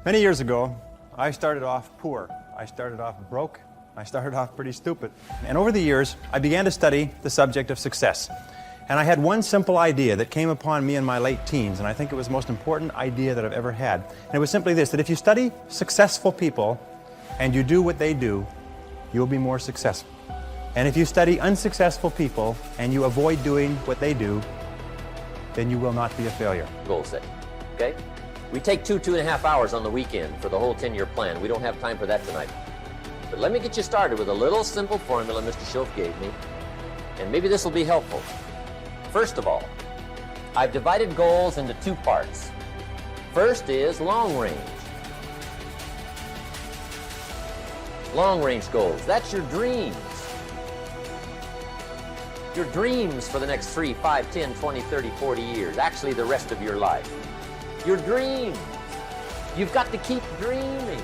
Many years ago, I started off poor. I started off broke. I started off pretty stupid. And over the years, I began to study the subject of success. And I had one simple idea that came upon me in my late teens, and I think it was the most important idea that I've ever had. And it was simply this, that if you study successful people and you do what they do, you'll be more successful. And if you study unsuccessful people and you avoid doing what they do, then you will not be a failure. Goal setting, okay? We take 2.5 hours on the weekend for the whole 10-year plan. We don't have time for that tonight. But let me get you started with a little simple formula Mr. Schoaf gave me, and maybe this will be helpful. First of all, I've divided goals into two parts. First is long range. Long range goals, that's your dreams. Your dreams for the next 3, 5, 10, 20, 30, 40 years, actually the rest of your life. Your dreams. You've got to keep dreaming.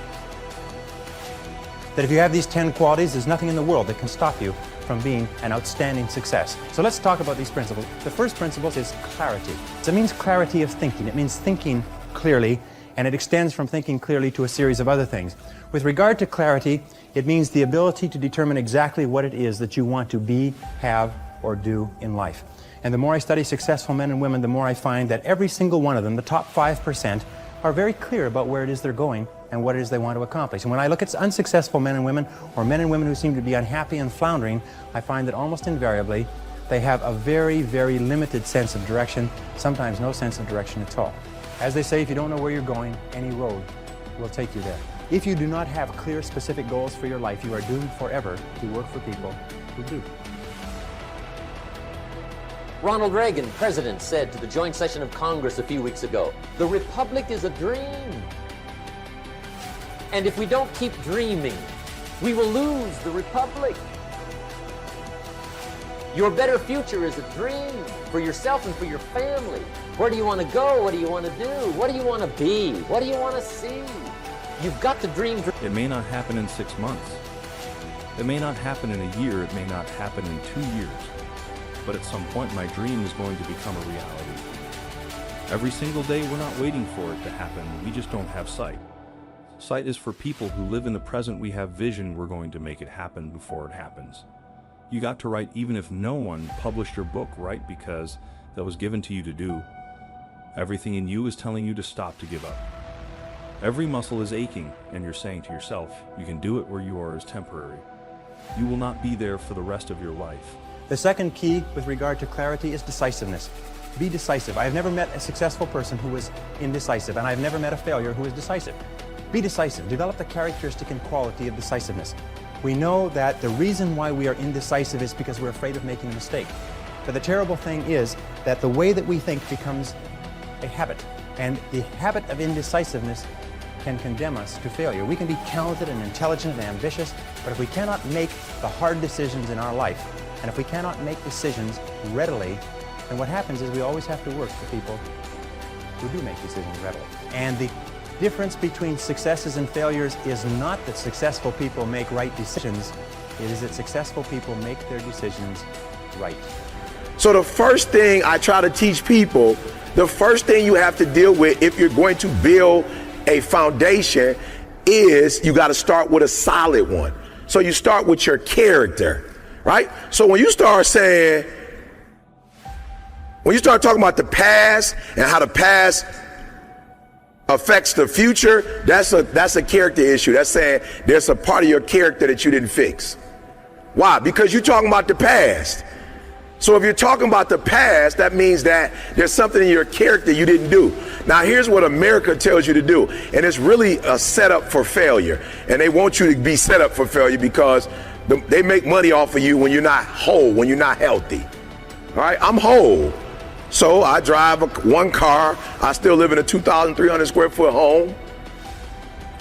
That if you have these 10 qualities, there's nothing in the world that can stop you from being an outstanding success. So let's talk about these principles. The first principle is clarity. It means clarity of thinking. It means thinking clearly, and it extends from thinking clearly to a series of other things. With regard to clarity, it means the ability to determine exactly what it is that you want to be, have, or do in life. And the more I study successful men and women, the more I find that every single one of them, the top 5%, are very clear about where it is they're going and what it is they want to accomplish. And when I look at unsuccessful men and women, or men and women who seem to be unhappy and floundering, I find that almost invariably they have a very, very limited sense of direction, sometimes no sense of direction at all. As they say, if you don't know where you're going, any road will take you there. If you do not have clear, specific goals for your life, you are doomed forever to work for people who do. Ronald Reagan, president, said to the joint session of Congress a few weeks ago, "The Republic is a dream. And if we don't keep dreaming, we will lose the Republic." Your better future is a dream for yourself and for your family. Where do you want to go? What do you want to do? What do you want to be? What do you want to see? You've got to dream. It may not happen in 6 months. It may not happen in a year. It may not happen in 2 years. But at some point, my dream is going to become a reality. Every single day, we're not waiting for it to happen. We just don't have sight. Sight is for people who live in the present. We have vision. We're going to make it happen before it happens. You got to write even if no one published your book, right? Because that was given to you to do. Everything in you is telling you to stop, to give up. Every muscle is aching, and you're saying to yourself, you can do it where you are is temporary. You will not be there for the rest of your life. The second key with regard to clarity is decisiveness. Be decisive. I have never met a successful person who was indecisive, and I've never met a failure who is decisive. Be decisive. Develop the characteristic and quality of decisiveness. We know that the reason why we are indecisive is because we're afraid of making a mistake. But the terrible thing is that the way that we think becomes a habit, and the habit of indecisiveness can condemn us to failure. We can be talented and intelligent and ambitious, but if we cannot make the hard decisions in our life, and if we cannot make decisions readily, then what happens is we always have to work for people who do make decisions readily. And the difference between successes and failures is not that successful people make right decisions, it is that successful people make their decisions right. So the first thing I try to teach people, the first thing you have to deal with if you're going to build a foundation is you got to start with a solid one. So you start with your character. Right? So when you start talking about the past and how the past affects the future, that's a character issue. That's saying there's a part of your character that you didn't fix. Why? Because you're talking about the past. So if you're talking about the past, that means that there's something in your character you didn't do. Now here's what America tells you to do, and it's really a setup for failure. And they want you to be set up for failure because they make money off of you when you're not whole, when you're not healthy. All right, I'm whole. So I drive one car. I still live in a 2,300 square foot home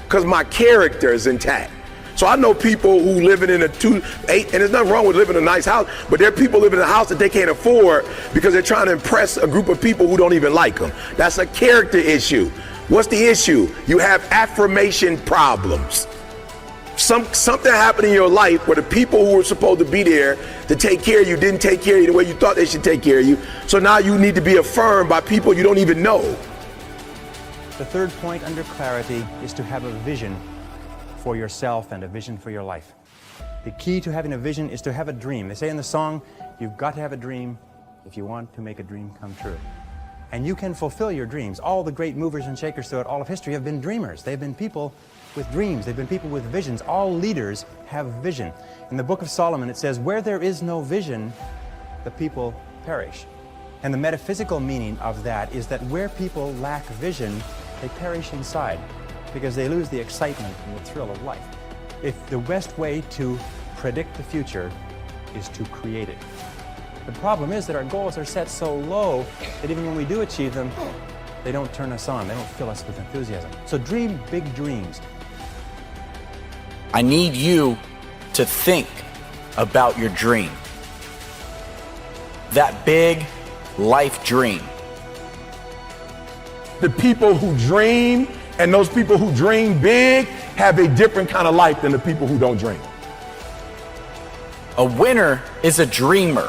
because my character is intact. So I know people who live in a 2.8, and there's nothing wrong with living in a nice house, but there are people living in a house that they can't afford because they're trying to impress a group of people who don't even like them. That's a character issue. What's the issue? You have affirmation problems. Something happened in your life where the people who were supposed to be there to take care of you didn't take care of you the way you thought they should take care of you. So now you need to be affirmed by people you don't even know. The third point under clarity is to have a vision for yourself and a vision for your life. The key to having a vision is to have a dream. They say in the song, you've got to have a dream if you want to make a dream come true. And you can fulfill your dreams. All the great movers and shakers throughout all of history have been dreamers. They've been people with dreams. They've been people with visions. All leaders have vision. In the book of Solomon, it says, where there is no vision, the people perish. And the metaphysical meaning of that is that where people lack vision, they perish inside because they lose the excitement and the thrill of life. If the best way to predict the future is to create it. The problem is that our goals are set so low that even when we do achieve them, they don't turn us on. They don't fill us with enthusiasm. So dream big dreams. I need you to think about your dream. That big life dream. The people who dream and those people who dream big have a different kind of life than the people who don't dream. A winner is a dreamer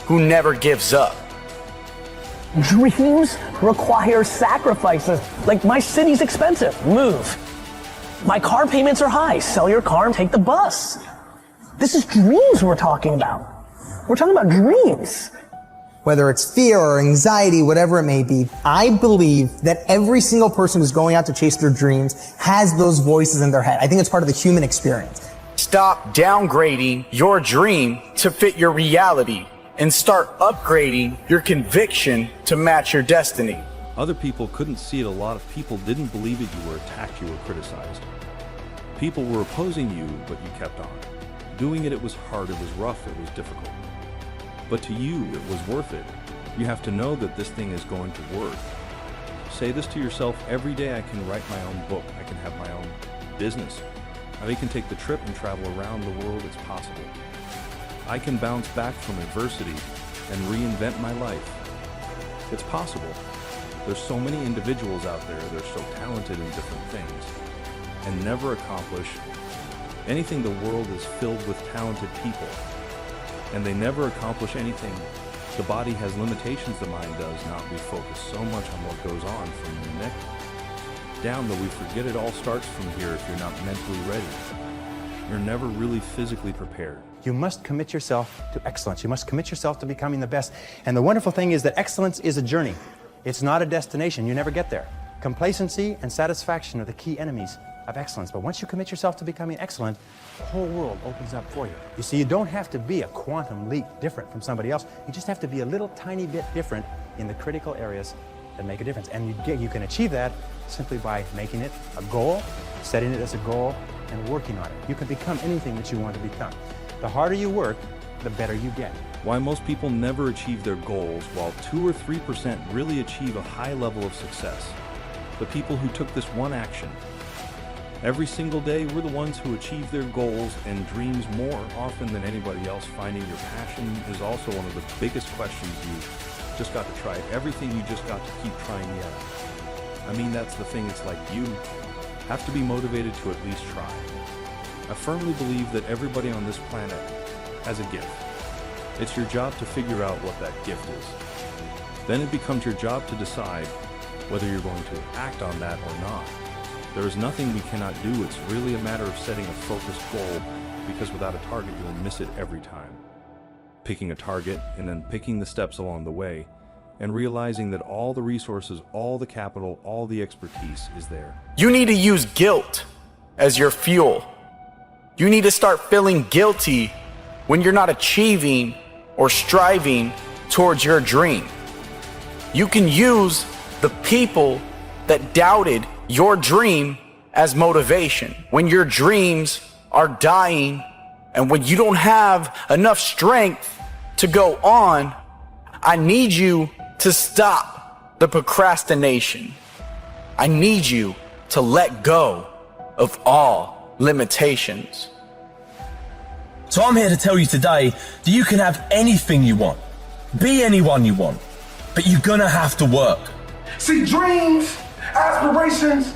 who never gives up. Dreams require sacrifices. Like, my city's expensive, move. My car payments are high, sell your car and take the bus. This is dreams we're talking about. We're talking about dreams. Whether it's fear or anxiety, whatever it may be, I believe that every single person who's going out to chase their dreams has those voices in their head. I think it's part of the human experience. Stop downgrading your dream to fit your reality and start upgrading your conviction to match your destiny. Other people couldn't see it. A lot of people didn't believe it. You were attacked, you were criticized. People were opposing you, but you kept on. Doing it, it was hard, it was rough, it was difficult. But to you, it was worth it. You have to know that this thing is going to work. Say this to yourself every day: I can write my own book, I can have my own business. I can take the trip and travel around the world, it's possible. I can bounce back from adversity and reinvent my life. It's possible. There's so many individuals out there, they're so talented in different things, and never accomplish anything. The world is filled with talented people, and they never accomplish anything. The body has limitations, the mind does not. We focus so much on what goes on from the neck down that we forget it all starts from here if you're not mentally ready. You're never really physically prepared. You must commit yourself to excellence. You must commit yourself to becoming the best. And the wonderful thing is that excellence is a journey. It's not a destination. You never get there. Complacency and satisfaction are the key enemies of excellence. But once you commit yourself to becoming excellent, the whole world opens up for you. You see, you don't have to be a quantum leap different from somebody else. You just have to be a little tiny bit different in the critical areas that make a difference. And you can achieve that simply by making it a goal, setting it as a goal, and working on it. You can become anything that you want to become. The harder you work, the better you get. Why most people never achieve their goals, while 2 or 3% really achieve a high level of success. The people who took this one action. Every single day, we're the ones who achieve their goals and dreams more often than anybody else. Finding your passion is also one of the biggest questions. You just got to try everything, you just got to keep trying yet. I mean, that's the thing. It's like you have to be motivated to at least try. I firmly believe that everybody on this planet has a gift. It's your job to figure out what that gift is. Then it becomes your job to decide whether you're going to act on that or not. There is nothing we cannot do. It's really a matter of setting a focused goal, because without a target, you'll miss it every time. Picking a target and then picking the steps along the way, and realizing that all the resources, all the capital, all the expertise is there. You need to use guilt as your fuel. You need to start feeling guilty when you're not achieving or striving towards your dream. You can use the people that doubted your dream as motivation. When your dreams are dying and when you don't have enough strength to go on, I need you to stop the procrastination. I need you to let go of all limitations. So I'm here to tell you today that you can have anything you want, be anyone you want, but you're gonna have to work. See, dreams, aspirations,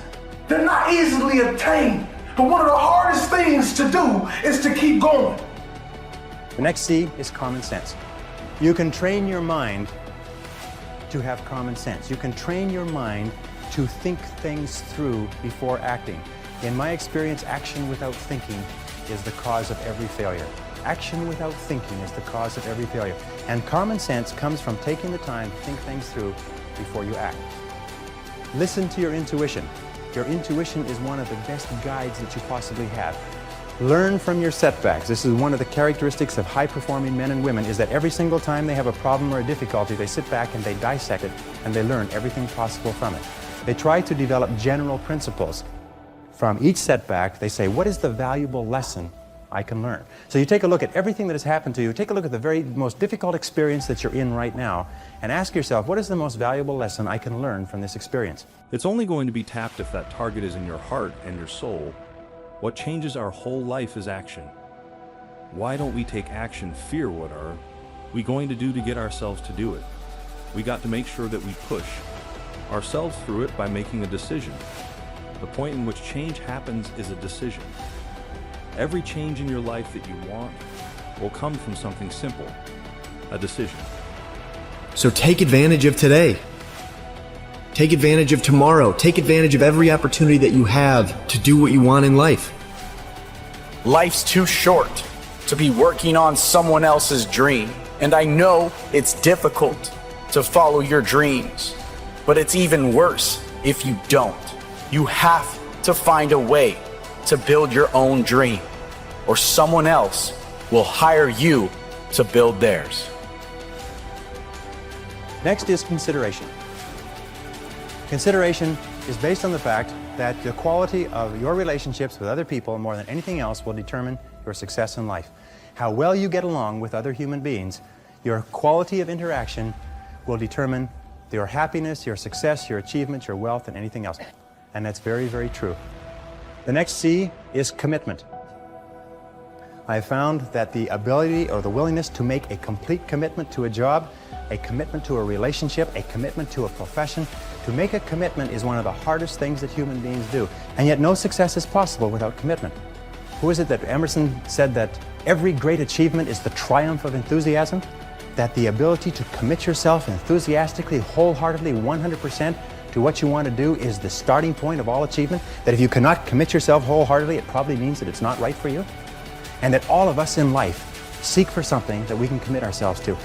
they're not easily obtained, but one of the hardest things to do is to keep going. The next C is common sense. You can train your mind to have common sense. You can train your mind to think things through before acting. In my experience, action without thinking is the cause of every failure. Action without thinking is the cause of every failure. And common sense comes from taking the time to think things through before you act. Listen to your intuition. Your intuition is one of the best guides that you possibly have. Learn from your setbacks. This is one of the characteristics of high-performing men and women, is that every single time they have a problem or a difficulty, they sit back and they dissect it and they learn everything possible from it. They try to develop general principles. From each setback, they say, what is the valuable lesson I can learn? So you take a look at everything that has happened to you, take a look at the very most difficult experience that you're in right now, and ask yourself, what is the most valuable lesson I can learn from this experience? It's only going to be tapped if that target is in your heart and your soul. What changes our whole life is action. Why don't we take action? Fear, what are we going to do to get ourselves to do it? We got to make sure that we push ourselves through it by making a decision. The point in which change happens is a decision. Every change in your life that you want will come from something simple, a decision. So take advantage of today. Take advantage of tomorrow. Take advantage of every opportunity that you have to do what you want in life. Life's too short to be working on someone else's dream. And I know it's difficult to follow your dreams, but it's even worse if you don't. You have to find a way to build your own dream, or someone else will hire you to build theirs. Next is consideration. Consideration is based on the fact that the quality of your relationships with other people, more than anything else, will determine your success in life. How well you get along with other human beings, your quality of interaction will determine your happiness, your success, your achievements, your wealth, and anything else. And that's very, very true. The next C is commitment. I have found that the ability or the willingness to make a complete commitment to a job, a commitment to a relationship, a commitment to a profession, to make a commitment is one of the hardest things that human beings do. And yet no success is possible without commitment. Who is it that Emerson said that every great achievement is the triumph of enthusiasm? That the ability to commit yourself enthusiastically, wholeheartedly, 100% to what you want to do is the starting point of all achievement? That if you cannot commit yourself wholeheartedly, it probably means that it's not right for you? And that all of us in life seek for something that we can commit ourselves to.